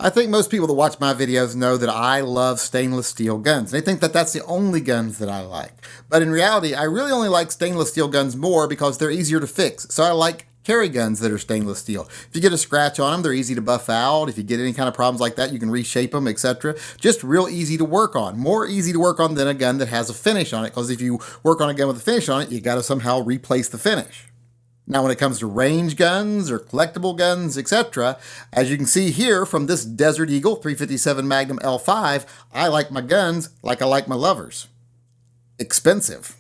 I think most people that watch my videos know that I love stainless steel guns. They think that that's the only guns that I like. But in reality, I really only like stainless steel guns more because they're easier to fix. So I like carry guns that are stainless steel. If you get a scratch on them, they're easy to buff out. If you get any kind of problems like that, you can reshape them, etc. Just real easy to work on. More easy to work on than a gun that has a finish on it, because if you work on a gun with a finish on it, you got to somehow replace the finish. Now, when it comes to range guns or collectible guns, etc., as you can see here from this Desert Eagle 357 Magnum L5, I like my guns like I like my lovers. Expensive.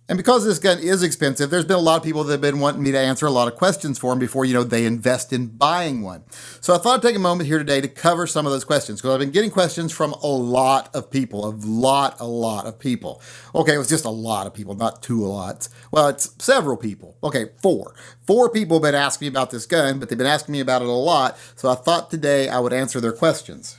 And because this gun is expensive, there's been a lot of people that have been wanting me to answer a lot of questions for them before, they invest in buying one. So I thought I'd take a moment here today to cover some of those questions, because I've been getting questions from a lot of people, a lot of people. Okay, it was just a lot of people, not two lots. Well, it's several people. Okay, four. Four people have been asking me about this gun, but they've been asking me about it a lot, so I thought today I would answer their questions.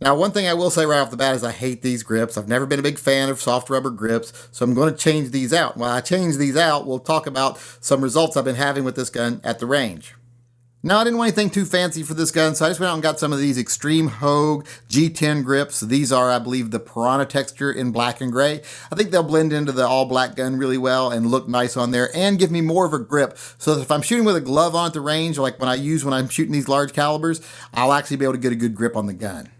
Now, one thing I will say right off the bat is I hate these grips. I've never been a big fan of soft rubber grips, so I'm going to change these out. While I change these out, we'll talk about some results I've been having with this gun at the range. Now, I didn't want anything too fancy for this gun, so I just went out and got some of these Extreme Hogue G10 grips. These are, I believe, the Piranha texture in black and gray. I think they'll blend into the all-black gun really well and look nice on there and give me more of a grip, so that if I'm shooting with a glove on at the range, like when I'm shooting these large calibers, I'll actually be able to get a good grip on the gun.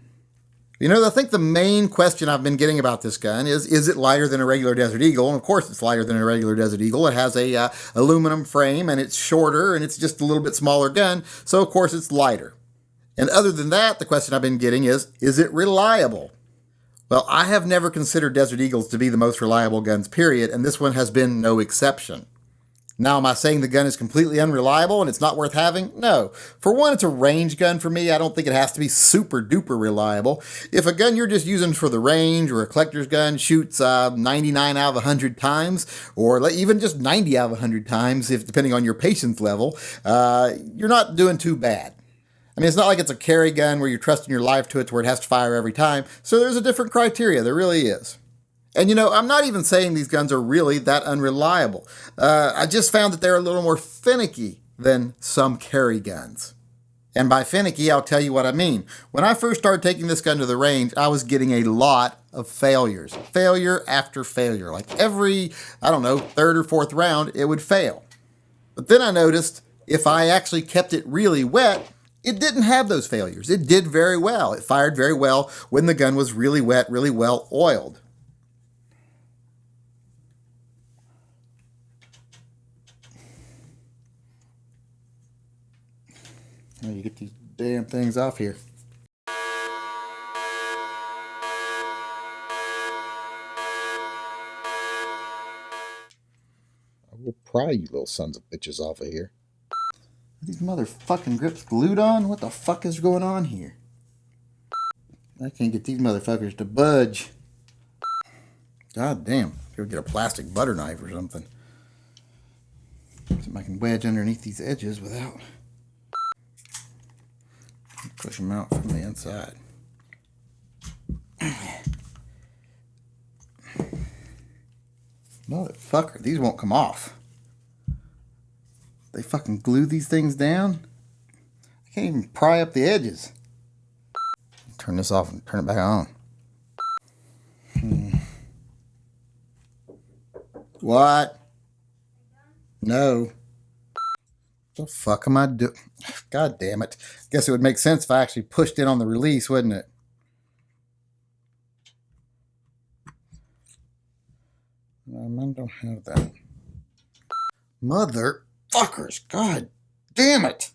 I think the main question I've been getting about this gun is it lighter than a regular Desert Eagle? And of course it's lighter than a regular Desert Eagle. It has a aluminum frame, and it's shorter, and it's just a little bit smaller gun, so of course it's lighter. And other than that, the question I've been getting is it reliable? Well, I have never considered Desert Eagles to be the most reliable guns, period, and this one has been no exception. Now, am I saying the gun is completely unreliable and it's not worth having? No. For one, it's a range gun for me. I don't think it has to be super duper reliable. If a gun you're just using for the range or a collector's gun shoots 99 out of 100 times, or even just 90 out of 100 times, if depending on your patience level, you're not doing too bad. I mean, it's not like it's a carry gun where you're trusting your life to it to where it has to fire every time. So there's a different criteria. There really is. And I'm not even saying these guns are really that unreliable. I just found that they're a little more finicky than some carry guns. And by finicky, I'll tell you what I mean. When I first started taking this gun to the range, I was getting a lot of failures. Failure after failure. Like every, third or fourth round, it would fail. But then I noticed if I actually kept it really wet, it didn't have those failures. It did very well. It fired very well when the gun was really wet, really well oiled. Now you get these damn things off here. I will pry you little sons of bitches off of here. Are these motherfucking grips glued on? What the fuck is going on here? I can't get these motherfuckers to budge. God damn. Go get a plastic butter knife or something. Something I can wedge underneath these edges without... Push them out from the inside. Motherfucker, these won't come off. They fucking glue these things down. I can't even pry up the edges. Turn this off and turn it back on. What? No. What the fuck am I doing? God damn it. Guess it would make sense if I actually pushed in on the release, wouldn't it? I don't have that. Motherfuckers. God damn it.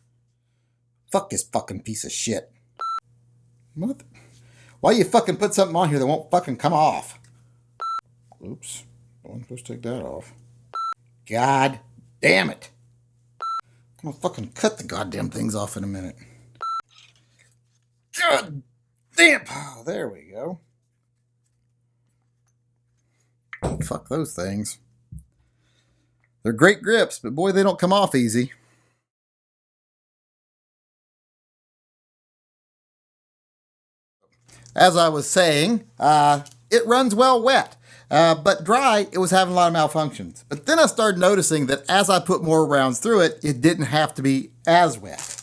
Fuck this fucking piece of shit. Why you fucking put something on here that won't fucking come off? Oops. I'm supposed to take that off. God damn it. I'm gonna fucking cut the goddamn things off in a minute. God damn! Oh, there we go. Oh, fuck those things. They're great grips, but boy, they don't come off easy. As I was saying, it runs well wet. But dry, it was having a lot of malfunctions. But then I started noticing that as I put more rounds through it, it didn't have to be as wet.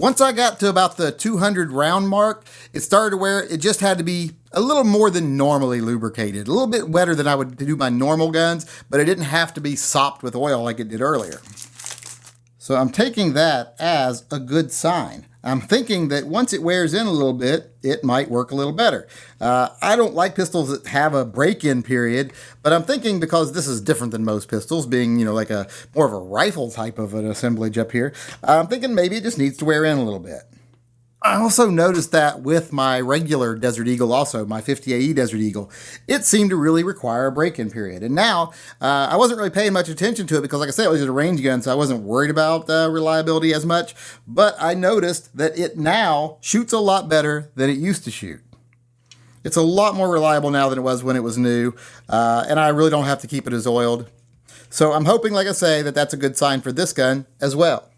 Once I got to about the 200 round mark, it started to where it just had to be a little more than normally lubricated. A little bit wetter than I would do my normal guns, but it didn't have to be sopped with oil like it did earlier. So I'm taking that as a good sign. I'm thinking that once it wears in a little bit, it might work a little better. I don't like pistols that have a break-in period, but I'm thinking because this is different than most pistols, being, like a more of a rifle type of an assemblage up here, I'm thinking maybe it just needs to wear in a little bit. I also noticed that with my regular Desert Eagle also, my 50 AE Desert Eagle, it seemed to really require a break-in period. And now, I wasn't really paying much attention to it because, like I said, it was a range gun, so I wasn't worried about reliability as much. But I noticed that it now shoots a lot better than it used to shoot. It's a lot more reliable now than it was when it was new, and I really don't have to keep it as oiled. So I'm hoping, like I say, that that's a good sign for this gun as well.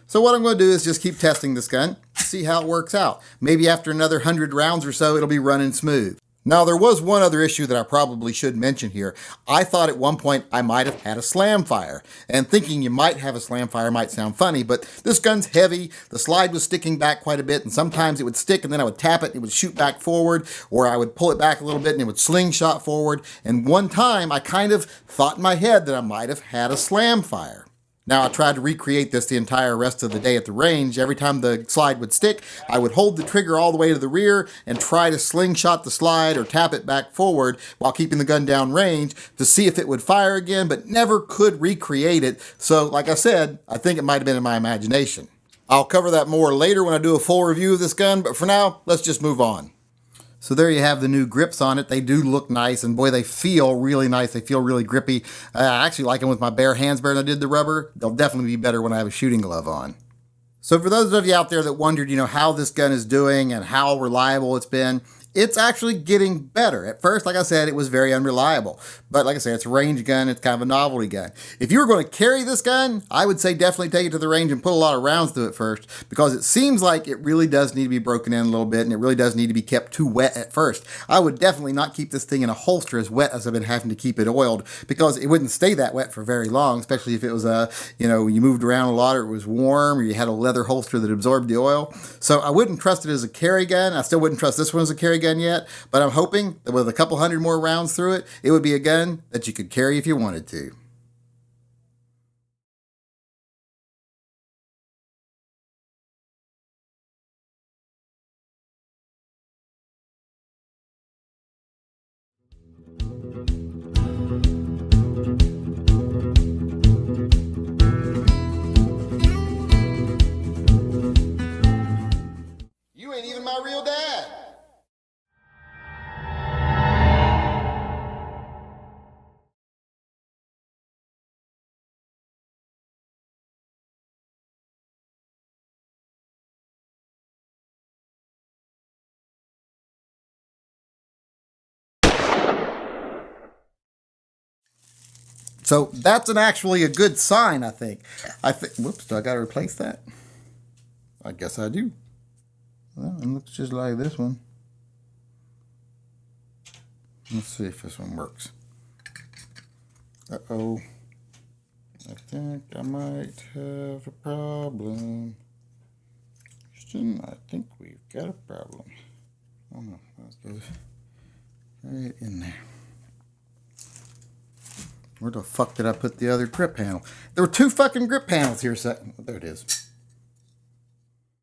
So what I'm going to do is just keep testing this gun, see how it works out. Maybe after another 100 rounds or so, it'll be running smooth. Now, there was one other issue that I probably should mention here. I thought at one point I might have had a slam fire, and thinking you might have a slam fire might sound funny, but this gun's heavy, the slide was sticking back quite a bit, and sometimes it would stick and then I would tap it and it would shoot back forward, or I would pull it back a little bit and it would slingshot forward, and one time I kind of thought in my head that I might have had a slam fire. Now, I tried to recreate this the entire rest of the day at the range. Every time the slide would stick, I would hold the trigger all the way to the rear and try to slingshot the slide or tap it back forward while keeping the gun down range to see if it would fire again, but never could recreate it. So, like I said, I think it might have been in my imagination. I'll cover that more later when I do a full review of this gun, but for now, let's just move on. So there you have the new grips on it. They do look nice, and boy, they feel really nice. They feel really grippy. I actually like them with my bare hands better than I did the rubber. They'll definitely be better when I have a shooting glove on. So for those of you out there that wondered, how this gun is doing and how reliable it's been, it's actually getting better. At first, like I said, it was very unreliable. But like I said, it's a range gun. It's kind of a novelty gun. If you were going to carry this gun, I would say definitely take it to the range and put a lot of rounds through it first, because it seems like it really does need to be broken in a little bit, and it really does need to be kept too wet at first. I would definitely not keep this thing in a holster as wet as I've been having to keep it oiled, because it wouldn't stay that wet for very long, especially if it was you moved around a lot, or it was warm, or you had a leather holster that absorbed the oil. So I wouldn't trust it as a carry gun. I still wouldn't trust this one as a carry gun yet, but I'm hoping that with a couple hundred more rounds through it, it would be a gun that you could carry if you wanted to. You ain't even my real dad. So that's actually a good sign, I think. Whoops, do I got to replace that? I guess I do. Well, it looks just like this one. Let's see if this one works. Uh-oh. I think I might have a problem. Houston, I think we've got a problem. Oh no, let's go right in there. Where the fuck did I put the other grip panel? There were two fucking grip panels here. There it is.